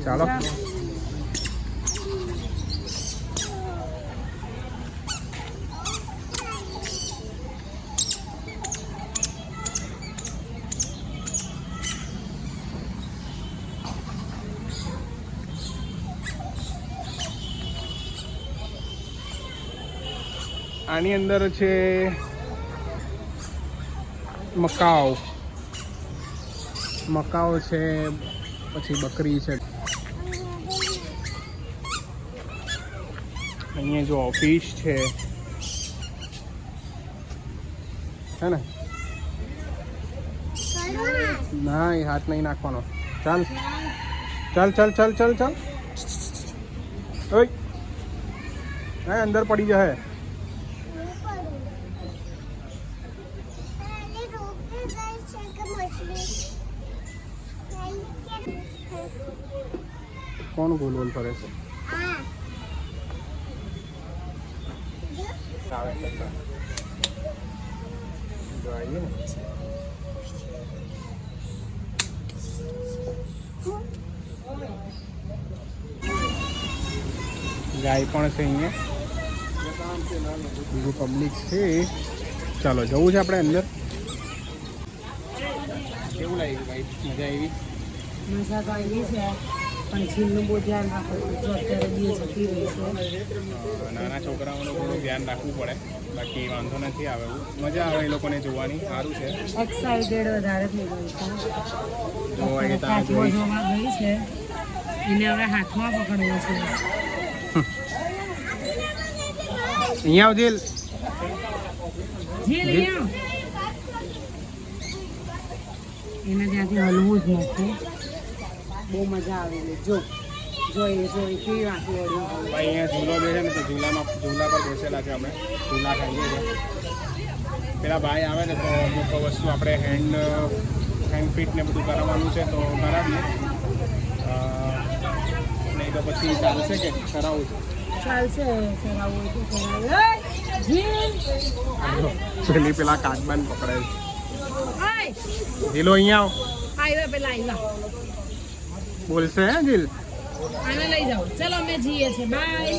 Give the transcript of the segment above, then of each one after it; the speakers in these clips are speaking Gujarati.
ચાલો આની અંદર છે મકાઓ છે, પછી બકરી છે. અહીંયા જો ફિશ છે ને. ના એ હાથ નહીં નાખવાનો. ચાલ ચાલ ચાલ ચાલ ચાલ ચાલ. ઓય અંદર પડી જાય. कौन गोल गोल फरे से जो आइए ना गाय पण છે અહીંયા બીજું પબ્લિક છે. ચાલો જવું છે આપણે અંદર. કેવું લાગ્યું ભાઈ? મજા આવી? મજા તો આવી છે પણ જીલનું બહુ ધ્યાન રાખવું જો અત્યારે બી જતી રહી છે. નાના છોકરાઓનું થોડું ધ્યાન રાખવું પડે, બાકી વાંધો નથી આવે. મજા આવે એ લોકોને જોવાની. સારું છે. એક્સાઇટેડ વધારે થઈ ગયું છે. જોવા જોવા ગઈ છે એને હવે હાથમાં પકડવો છે. અહીંયા આવ જેલ. જેલ એને ત્યાંથી હલવું જ નથી. બહુ મજા આવે. જોઈએ કેવી વાંકી વળી. ભાઈ અહીંયા ઝૂલો બેસે ને તો ઝૂલા પર બેસેલા છે અમે. ઝૂલા ખાઈએ છીએ. પેલા ભાઈ આવે ને તો અમુક વસ્તુ આપણે હેન્ડ ફિટ ને બધું કરાવવાનું છે તો કરાવીએ. નહીં તો પછી ચાલશે કે કરાવવું છે? ચાલશે કરાવવું તો કરાવે. પેલી પેલા કાચબાન પકડાય છે. જીલો અહીંયા આવ્યા પેલા આવ્યા બોલશે હે જીલ. આને લઈ જાઓ. ચલો અમે જઈએ છીએ. બાય.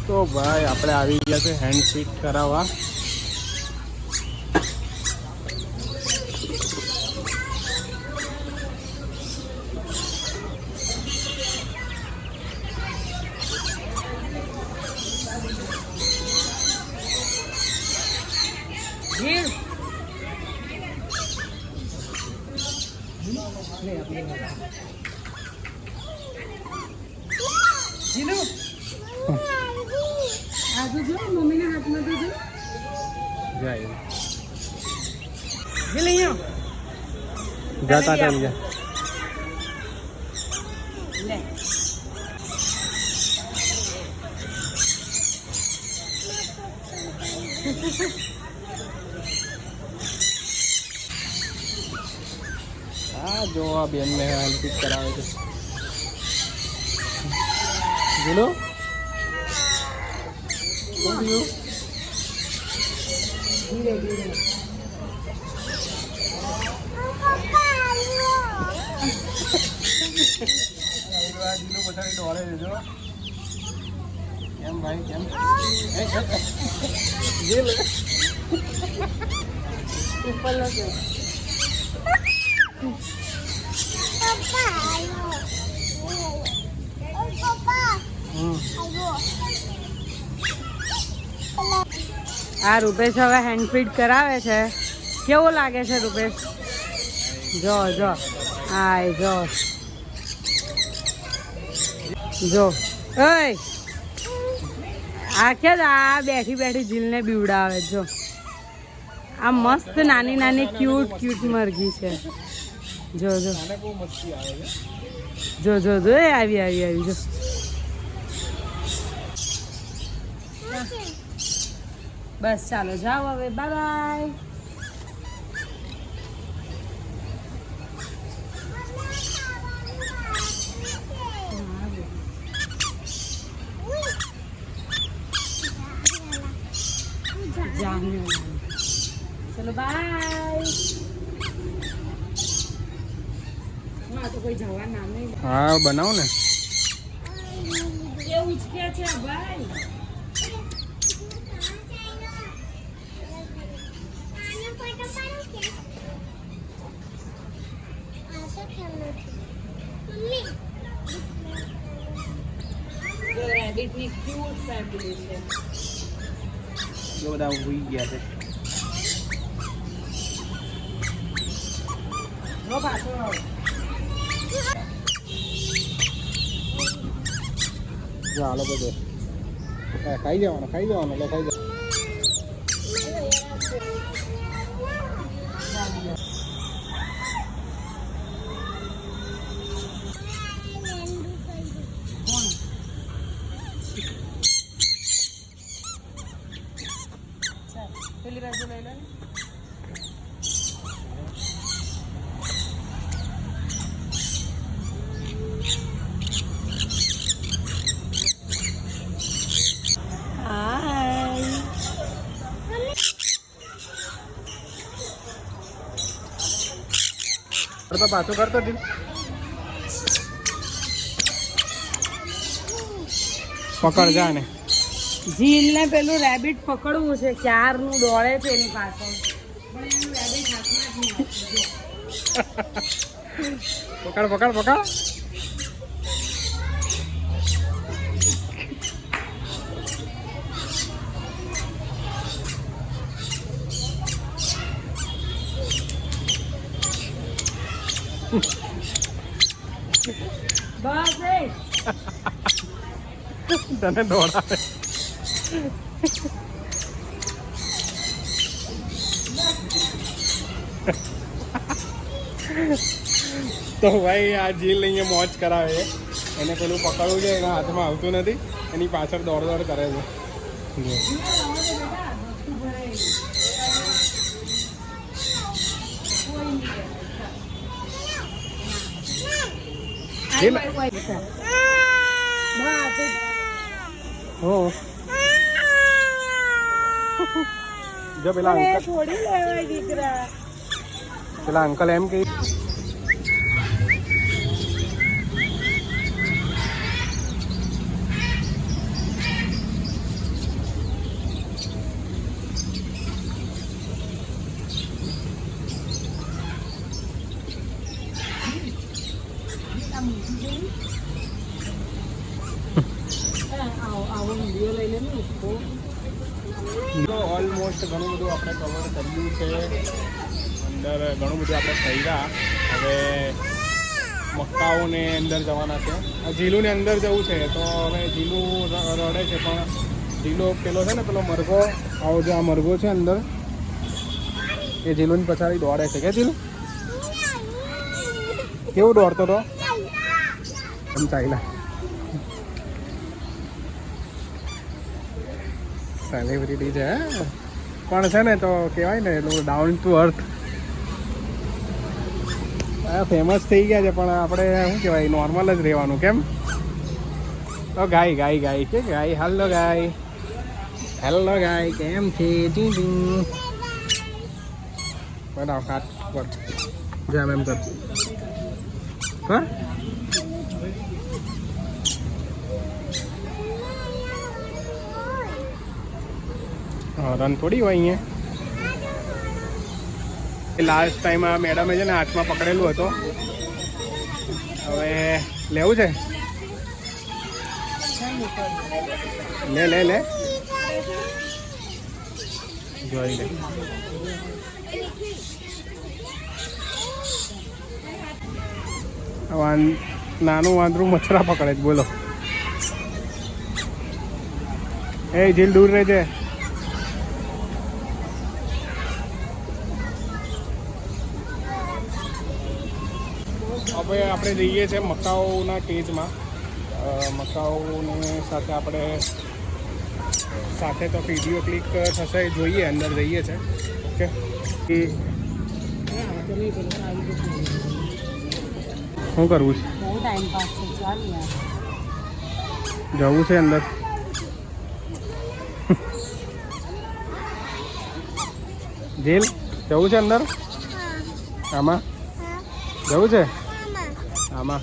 તો ભાઈ આપણે આવી ગયા છે હેન્ડ ફિટ કરાવવા. મમ્મીના હાથમાં તો જાય જાતા ચાલી જા. લે હા જો આ બેનને હેન્ડ ફિટ કરાવે છે. બોલો શું થયું? ધીરે ધીરે દોડે છે જો. કેમ ભાઈ કેમ? ઉપર લગે. આ રૂપેશ હવે હેન્ડ ફીડ કરાવે છે. કેવો લાગે છે રૂપેશ? જો આય જો ઓય આ ક્યાં આ બેઠી જીલને બીવડાવે. જો આ મસ્ત નાની ક્યુટ મરઘી છે. જો આવી જો. બસ ચાલો જાઓ હવે. બાય. આને ચલો બાય. તો કોઈ જવા નામ નહીં. હા બનાવો ને. એ ઉચકે છે ભાઈ. રેબિટની ક્યુટ ફેમિલી છે. જો બધા ઉઈ ગયા છે. નો પાછો જો હાલો બધે ખાઈ જવાનું એટલે ખાઈ જવાનું. પેલી બાજુ લઈ લો. તો પાછું કરતો દિલ પકડ જા ને. જીલને પેલું રેબિટ પકડવું છે, ક્યારનું દોડે છે એની પાછળ, પણ એનું રેબિટ હાથમાં જ નહીં પકડ પકડ પકડ. બસ તને દોડાવે. તો ભાઈ આ જીલ અહીંયા મોજ કરાવે છે. એને પેલું પકડવું છે, એના હાથમાં આવતું નથી, એની પાછળ દોડ કરે છે. જો પેલા અંકલ એમ કે ઓલમોસ્ટ ઘણું બધું આપણે કવર કર્યું છે. અંદર ઘણું બધું આપણે ફર્યા. હવે મક્કાઓને અંદર જવાના છે. ઝીલુને અંદર જવું છે, તો હવે ઝીલુ રડે છે, પણ ઝીલો પેલો છે ને પેલો મરઘો, આવો જે આ મરઘો છે અંદર, એ ઝીલુની પછાડી દોડે છે. કે ઝીલુ કેવું દોડતો હતો એમ ચાલ્યા. સેલિબ્રિટી છે પણ છે ને, તો કહેવાય ને એટલું ડાઉન ટુ અર્થ. ફેમસ થઈ ગયા છે, પણ આપણે શું કહેવાય નોર્મલ જ રહેવાનું. કેમ? તો ગાય કે ગાય હેલો ગાય કેમ છે? બનાવ હાથ પર જેમ એમ કર. રન થોડી હોય અહીંયા. લાસ્ટ ટાઈમ આ મેડમે છે ને હાથમાં પકડેલું હતો. હવે લેવું છે? લે જોઈ લે. નાનું વાંદરું મચ્છરા પકડે છે. બોલો એ જીલ દૂર રહેજે. હવે આપણે જઈએ છીએ મકાઓના કેજમાં. મકાઓની સાથે આપણે તો વિડીયો ક્લિક થશે, જોઈએ. અંદર જઈએ છે. ઓકે, શું કરવું છે? જવું છે અંદર. જીલ જવું છે અંદર? આમાં જવું છે? આમાં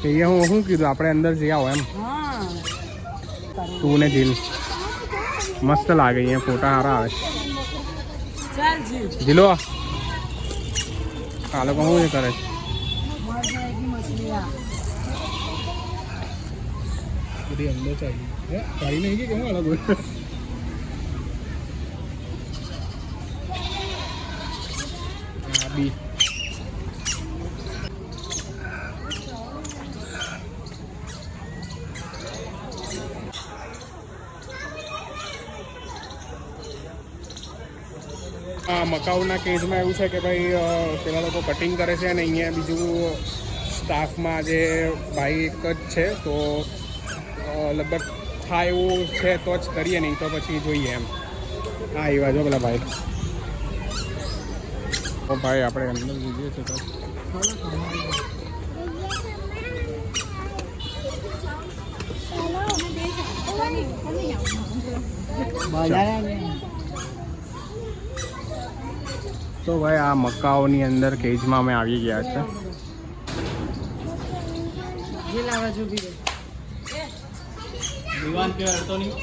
અહીંયા હું શું કીધું આપણે અંદર જઈ આવો એમ. હા તું ને જીલ મસ્ત લાગે, અહીંયા ફોટા સારા આવે. ચાલ જીલ જીલો આ લોકો શું કરે છે? બધી અંદર ચાલી ગાડી નહીં કે કેવું અલગ હોય. હા બી મકાઉના કેસમાં એવું છે કે ભાઈ પેલા લોકો કટિંગ કરે છે અને અહીંયા બીજું સ્ટાફમાં જે ભાઈ એક જ છે, તો લગભગ થાય એવું છે તો જ કરીએ, નહીં તો પછી જોઈએ એમ. હા એ બાજુ પેલા ભાઈ. તો ભાઈ આપણે અંદર જઈએ છીએ તો તો ભાઈ આ મકાઓની અંદર કેજમાં અમે આવી ગયા છે. દીવાન કે હડતો નહીં.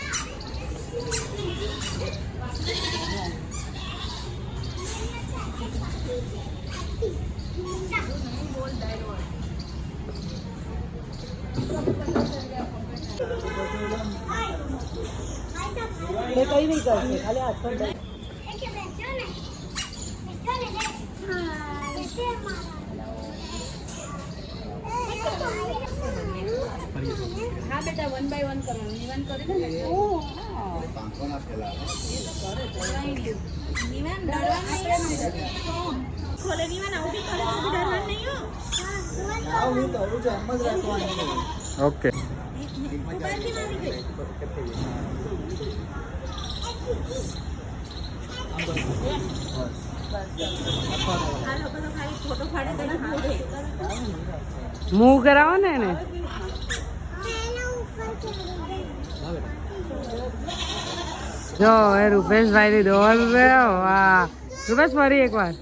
કઈ નહીં કરશે, ખાલી હાથ પર હા બેટા 1 by 1 કરવાનું. નિવાન કરી દે ને. પાંખો ના ફેલાવે. નિવાન ડરવાનું નહીં. ખોલે નિવાન આવું બી કરે તો ડરવાનું નહીં હો. આવ હું તો આવું જ એમ જ રાખવાનું. ઓકે મૂવ કરાવો ને એને. જો એ રૂપેશભાઈ ની ડોલ વાહ. રૂપેશ ફરી એકવાર.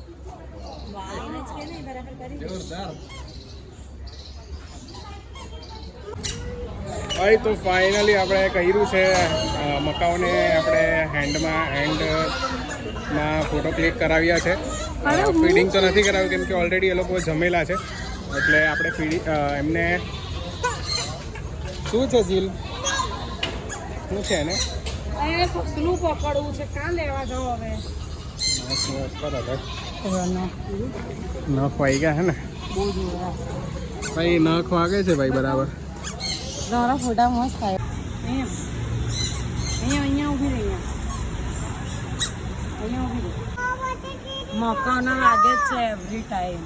ભાઈ તો ફાઇનલી આપણે કર્યું છે મકાઓને આપણે હેન્ડમાં ફોટો ક્લિક કરાવ્યા છે. ફીડિંગ તો નથી કરાવ્યું કેમ કે ઓલરેડી એ લોકો જમેલા છે, એટલે આપણે ફીડિંગ એમને શું છે જીલ શું છે એને પકડવું છે. કાં લેવા જાઓ હવે? નખ વાઈ ગયા હે ને ભાઈ, નખ વાગે છે ભાઈ બરાબર. તમારા ફોટા મસ્ત થાય. અહીંયા ઊભી રહી. અહીંયા ઊભી રહી. મકાના લાગે જ છે એવરી ટાઈમ.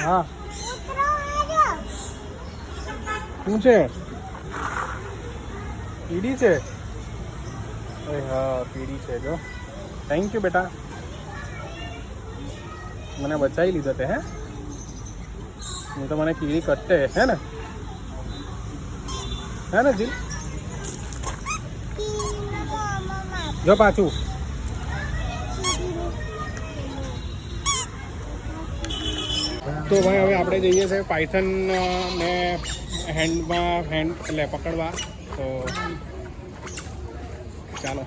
હા શું છે? કીડી છે? હા કીડી છે. જો થેન્ક યુ બેટા, મને બચાવી લીધો તે. હે નહીં તો મને કીડી કટતે હે ને જીલ. જો પાછું તો ભાઈ હવે આપણે જઈએ છીએ પાયથન ને હેન્ડ એટલે પકડવા. તો ચાલો.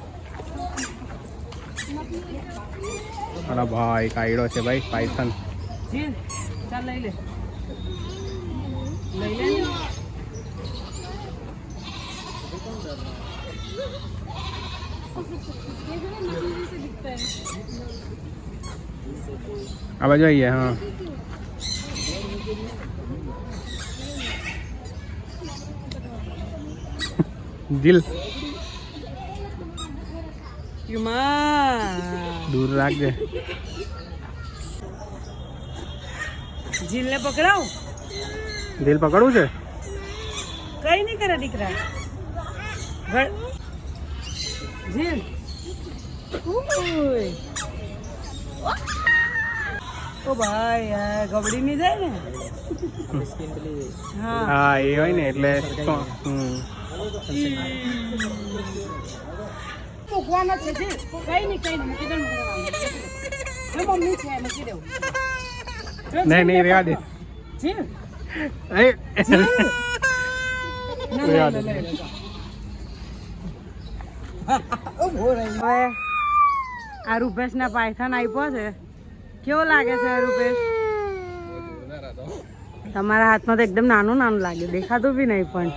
અરે ભાઈ કાયડો છે ભાઈ પાયથન. ચાલ લઈ લે. આ બાજુ આવીએ. હા દિલ દૂર રાખજે. જીલને પકડાવ. દિલ પકડવું છે? કઈ નહીં કરે દીકરા. જીલ ઓ ભાઈ ગબડી નહીં જાય ને. હા એ હોય ને એટલે મૂકવાના છે જી કઈ નહીં મૂકી દે મમ્મી છે મૂકી દેવું નહીં નહીં રેવા દે જી હવે આ રૂપેશના પાયથાન આપ્યો છે કેવો લાગે છે રૂપેશ તમારા હાથમાં તો એકદમ નાનું નાનું લાગે દેખાતું બી નહીં પણ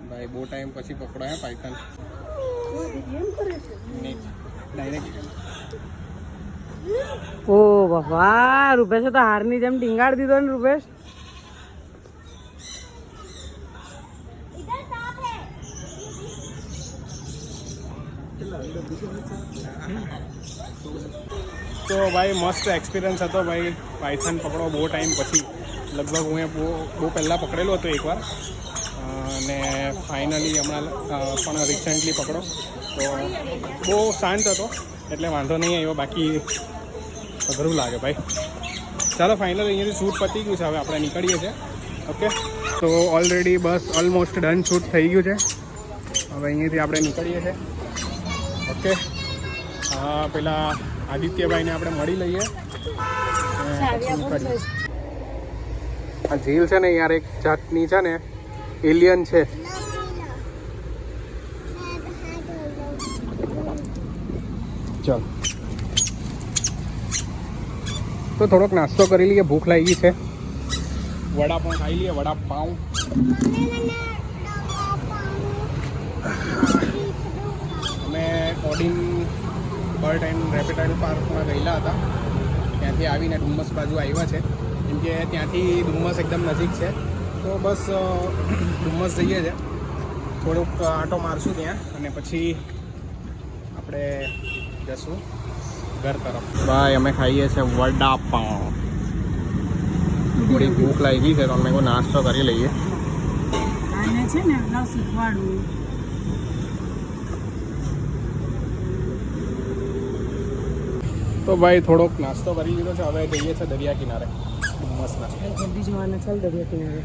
ભાઈ બહુ ટાઈમ પછી પકડો હે પાયથન ઓ બાપા રૂપેશે તો હારની જેમ ટીંગાડી દીધો ને રૂપેશ તો ભાઈ મસ્ત એક્સપિરિયન્સ હતો ભાઈ પાયથન પકડો બહુ ટાઈમ પછી લગભગ હું બહુ પહેલાં પકડેલો હતો એકવાર અને ફાઇનલી હમણાં પણ રિસેન્ટલી પકડો તો બહુ શાંત હતો એટલે વાંધો નહીં આવ્યો બાકી અઘરું લાગે ભાઈ ચાલો ફાઇનલ અહીંયાથી શૂટ પતી ગયું છે હવે આપણે નીકળીએ છીએ ઓકે તો ઓલરેડી બસ ઓલમોસ્ટ ડન શૂટ થઈ ગયું છે હવે અહીંયાથી આપણે નીકળીએ છીએ ઓકે પેલા આદિત્યભાઈને આપણે મળી લઈએ આ ઝીલ છે ને યાર એક જાતની છે ને એલિયન છે ચાલ તો થોડોક નાસ્તો કરી લઈએ ભૂખ લાગી છે વડાપાઉં ખાઈ લઈએ વડાપાઉં અમે ઓડિન બર્ડ એન્ડ રેપિટાઇલ પાર્કમાં ગયેલા હતા ત્યાંથી આવીને ડુમ્મસ બાજુ આવ્યા છે કેમ કે ત્યાંથી ડુમ્મસ એકદમ નજીક છે તો બસ ડુમ્મસ જઈએ છે થોડુંક આંટો મારશું ત્યાં અને પછી આપણે જશું ઘર તરફ ભાઈ અમે ખાઈએ છીએ વડાપાઉં થોડી ભૂખ લાગી છે તો અમે કોઈ નાસ્તો કરી લઈએ આને છે ને શીખવાડું તો ભાઈ થોડોક નાસ્તો કરી લીધો છે હવે જઈએ છીએ દરિયા કિનારે ડુમ્મસના જલ્દી જવાના ચાલ દરિયા કિનારે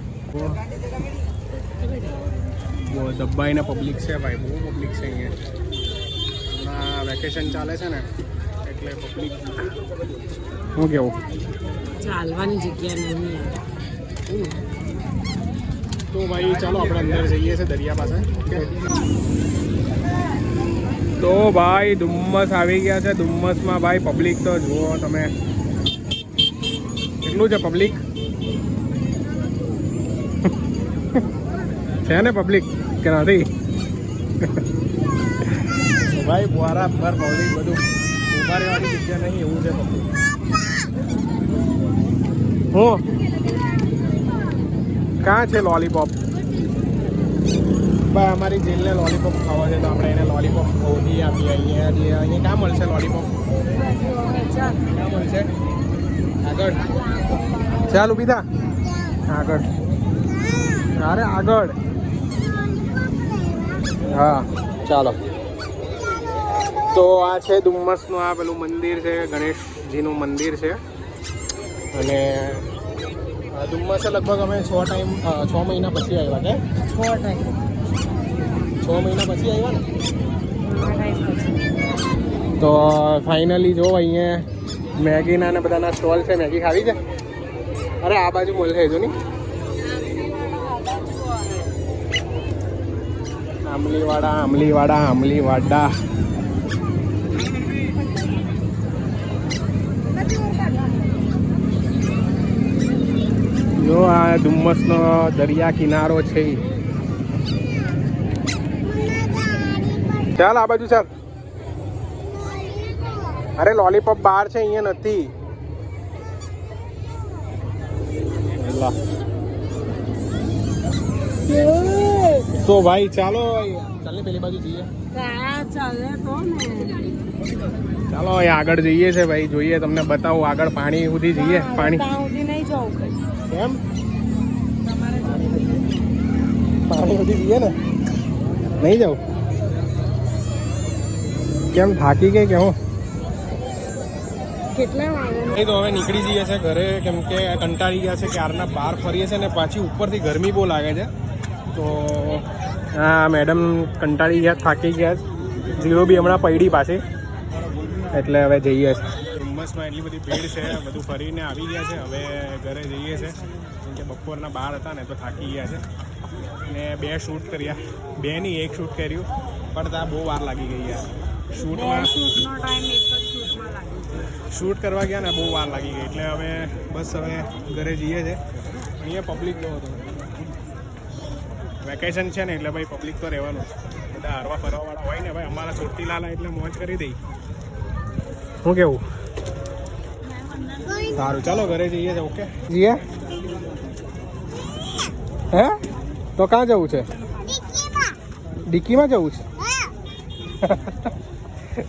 બહુ દબ્બાઈને પબ્લિક છે ભાઈ બહુ પબ્લિક છે અહીંયા વેકેશન ચાલે છે ને એટલે પબ્લિક શું કેવું ચાલવાની જગ્યા નહીં તો ભાઈ ચાલો આપણે અંદર જઈએ છીએ દરિયા પાસે તો ભાઈ ડુમ્મસ આવી ગયા છે ડુમ્મસમાં ભાઈ પબ્લિક તો જુઓ તમે કેટલું છે પબ્લિક છે ને પબ્લિક કે નથી ભાઈ બરાબર પબ્લિક બધું ઉભા રહેવાની જગ્યા નહીં એવું છે પબ્લિક હું ક્યાં છે લોલીપોપ ભાઈ અમારી જેલને લોલીપોપ ખાવા છે તો આપણે એને લોલીપોપ ખોદી આપીએ અહીંયા ક્યાં મળશે લોલીપોપ ક્યાં મળશે આગળ ચાલ ઊભી થા આગળ અરે આગળ હા ચાલો તો આ છે ડુમ્મસનું આ પેલું મંદિર છે ગણેશજીનું મંદિર છે અને ડુમ્મસે લગભગ અમે 6 મહિના પછી આવ્યા કે 6 મહિના પછી આવ્યા ને તો ફાઇનલી જો અહીંયા મેગીના ને બધાના સ્ટોલ છે મેગી ખાવી છે અરે આ બાજુ મળશે જો નહીં આમલીવાડા જો આ ડુમ્મસનો દરિયા કિનારો છે ચાલ આ બાજુ ચાલ અરે લોલીપોપ બહાર છે અહીંયા નથી તો ભાઈ ચાલો ચાલ ને પેલી બાજુ જઈએ ચાલો અહીં આગળ જઈએ છે ભાઈ જોઈએ તમને બતાવું આગળ પાણી સુધી જઈએ પાણી કેમ પાણી સુધી જઈએ ને નહીં જાઉં કેમ થાકી ગઈ કે હું કેટલા વાગ્યા એ તો હવે નીકળી જઈએ છે ઘરે, કેમ કે કંટાળી ગયા છે ક્યારના બહાર ફરીએ છે ને પાછી ઉપરથી ગરમી બહુ લાગે છે. તો હા મેડમ કંટાળી ગયા, થાકી ગયા. જીરો બી હમણાં પડી પાછી, એટલે હવે જઈએ છે. ડુમ્મસમાં એટલી બધી ભીડ છે, બધું ફરીને આવી ગયા છે. હવે ઘરે જઈએ છે, કેમ કે બપોરના બહાર હતા ને તો થાકી ગયા છે. ને 2 શૂટ કર્યા, 2 નહીં 1 શૂટ કર્યું, પણ ત્યાં બહુ વાર લાગી ગઈ યાર. શૂટમાં શૂટ કરવા ગયા ને બહુ વાર લાગી ગઈ, એટલે હવે બસ હવે ઘરે જઈએ છે. અહીંયા પબ્લિક બહુ હતો, વેકેશન છે ને એટલે ભાઈ પબ્લિક તો રહેવાનું. બધા હરવા ફરવાવાળા હોય ને ભાઈ, અમારા ચોટીલાલા એટલે મોજ કરી દઈ. શું કેવું? સારું ચાલો ઘરે જઈએ છે. ઓકે જીએ હે તો ક્યાં જવું છે? ડિક્કીમાં જવું છે?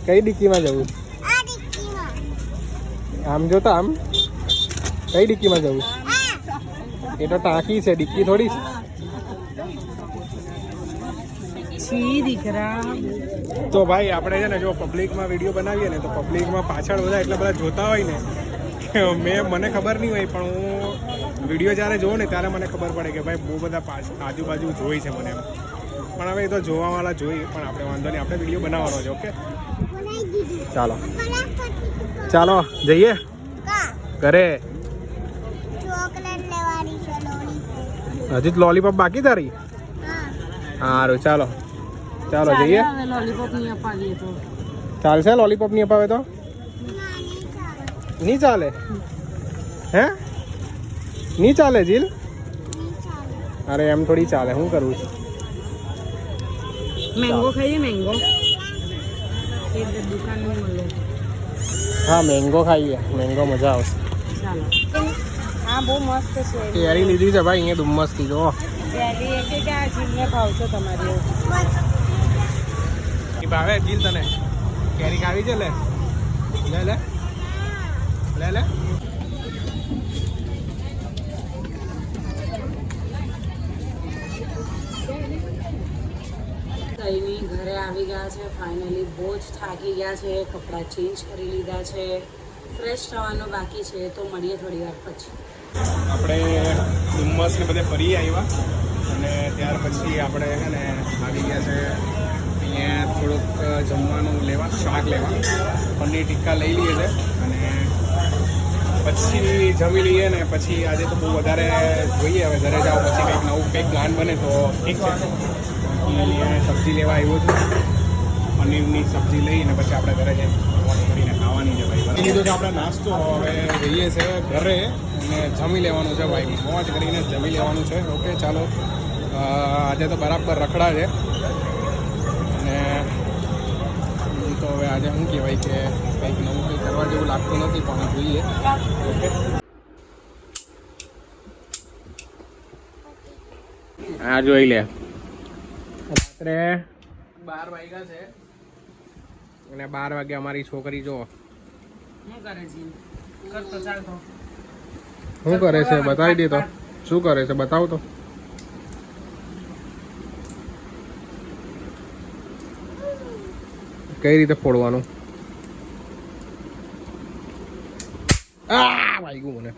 કઈ ડિક્કીમાં જવું? આમ જોતા આમ કઈ ડિક્કીમાં જવું? એ તો ટાંકી છે, ડિક્કી થોડી છે. તો ભાઈ આપણે છે ને જો પબ્લિકમાં વિડીયો બનાવીએ ને તો પબ્લિકમાં પાછળ બધા એટલા બધા જોતા હોય ને કે મને ખબર નહીં હોય, પણ હું વિડીયો જ્યારે જોઉં ને ત્યારે મને ખબર પડે કે ભાઈ બહુ બધા આજુબાજુ જોઈ છે મને એમ. પણ હવે એ તો જોવાવાળા જોઈએ, પણ આપણે વાંધો નહીં, આપણે વિડીયો બનાવવાનો છે. ઓકે ચાલો ચાલો જઈએ ઘરે. હજી લોલીપોપ બાકી તારી? સારું ચાલો ચાલો જઈએ. લોલીપોપ નહીં અપાવીએ તો ચાલશે? લોલીપોપ નહીં અપાવે તો નહીં ચાલે? હે નહીં ચાલે જીલ? અરે એમ થોડી ચાલે, શું કરવું છે? મેંગો ખાઈએ? મેંગો દુકાનમાં મળે. હા મેંગો ખાઈએ, મેંગો મજા આવશે. ચાલો હા બહુ મસ્ત છે. કેરી લીધી છે ભાઈ અહીંયા ડુમ્મસથી. જો કેરી કે આ જીમને ભાવશે તમારી? ભાવે જીલ તને? કેરી ખાવી છે? લે લે લે લે લે. કઈની ઘરે આવી ગયા છે ફાઇનલી. બહુ જ થાકી ગયા છે, કપડાં ચેન્જ કરી લીધા છે, ફ્રેશ થવાનું બાકી છે. તો મળીએ થોડી વાર પછી. આપણે ડુમ્મસને બધે ફરી આવ્યા અને ત્યાર પછી આપણે છે ને આવી ગયા છે અહીંયા થોડુંક જમવાનું લેવા, શાક લેવા. પનીર ટિક્કા લઈ લઈએ છે અને પછી જમી લઈએ ને પછી આજે તો બહુ વધારે જોઈએ. હવે ઘરે જાઓ પછી કંઈક નવું કંઈક પ્લાન બને તો ઠીક છે. અહીંયા સબ્જી લેવા આવ્યો છું, પનીરની સબ્જી લઈને પછી આપણે ઘરે જઈને વોશ કરીને ખાવાની છે ભાઈ. લીધો છે આપણે નાસ્તો, હવે જઈએ છે ઘરે અને જમી લેવાનું છે ભાઈ. મોજ કરીને જમી લેવાનું છે. ઓકે ચાલો. આજે તો બરાબર રખડા છે અને તો હવે આજે શું કહેવાય કે કંઈક નવું કંઈક કરવા જેવું લાગતું નથી, પણ જોઈએ. ઓકે હા જોઈ લે. રાત્રે 12 વાગ્યા છે અને 12 વાગે અમારી છોકરી જો શું કરે છે? કરતો ચાલતો શું કરે છે બતાવી દે તો. શું કરે છે બતાવ તો. કઈ રીતે ફોડવાનું? આ વાગ્યું મને.